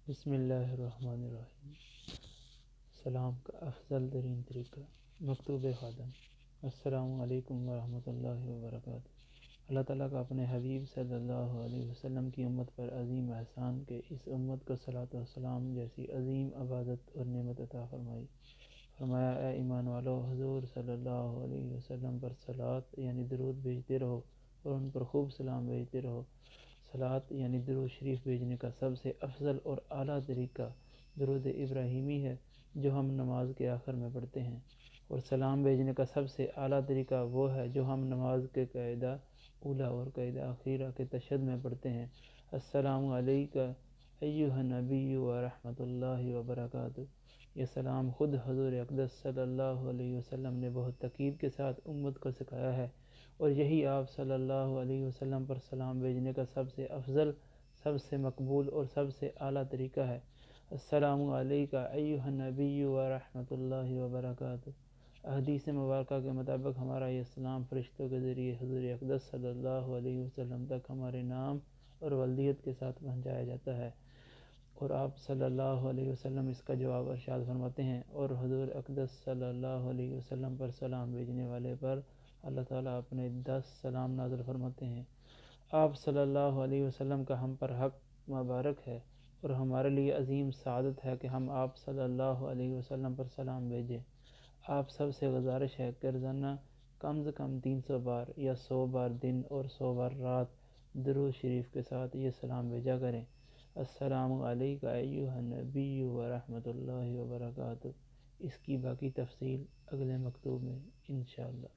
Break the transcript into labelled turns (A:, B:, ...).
A: بسم اللہ الرحمن الرحیم۔ سلام کا افضل ترین طریقہ مکتوب خادم۔ السلام علیکم ورحمۃ اللہ وبرکاتہ۔ اللہ تعالیٰ کا اپنے حبیب صلی اللہ علیہ وسلم کی امت پر عظیم احسان کہ اس امت کو صلاۃ و سلام جیسی عظیم عبادت اور نعمت عطا فرمائی۔ فرمایا اے ایمان والو، حضور صلی اللہ علیہ وسلم پر صلاۃ یعنی درود بھیجتے رہو اور ان پر خوب سلام بھیجتے رہو۔ صلاۃ یعنی درود شریف بھیجنے کا سب سے افضل اور اعلیٰ طریقہ درود ابراہیمی ہے جو ہم نماز کے آخر میں پڑھتے ہیں، اور سلام بھیجنے کا سب سے اعلیٰ طریقہ وہ ہے جو ہم نماز کے قاعدہ اولیٰ اور قاعدہ اخیرہ کے تشہد میں پڑھتے ہیں۔ السلام علیکہ ایھا النبی ورحمۃ اللہ وبرکاتہ۔ یہ سلام خود حضور اقدس صلی اللہ علیہ وسلم نے بہت تاکید کے ساتھ امت کو سکھایا ہے، اور یہی آپ صلی اللہ علیہ وسلم پر سلام بھیجنے کا سب سے افضل، سب سے مقبول اور سب سے اعلیٰ طریقہ ہے۔ السلام علیکہ ایھا النبی ورحمۃ اللہ وبرکاتہ۔ احادیث مبارکہ کے مطابق ہمارا یہ سلام فرشتوں کے ذریعے حضور اقدس صلی اللہ علیہ وسلم تک ہمارے نام اور والدیت کے ساتھ پہنچایا جاتا ہے، اور آپ صلی اللہ علیہ وسلم اس کا جواب ارشاد فرماتے ہیں، اور حضور اقدس صلی اللہ علیہ وسلم پر سلام بھیجنے والے پر اللہ تعالیٰ اپنے 10 سلام نازل فرماتے ہیں۔ آپ صلی اللہ علیہ وسلم کا ہم پر حق مبارک ہے، اور ہمارے لیے عظیم سعادت ہے کہ ہم آپ صلی اللہ علیہ وسلم پر سلام بھیجیں۔ آپ سب سے گزارش ہے کہ روزانہ کم سے کم 300 بار یا 100 بار دن اور 100 بار رات درود شریف کے ساتھ یہ سلام بھیجا کریں۔ السلام علیکہ ایھا النبی ورحمۃ اللہ وبرکاتہ۔ اس کی باقی تفصیل اگلے مکتوب میں انشاءاللہ۔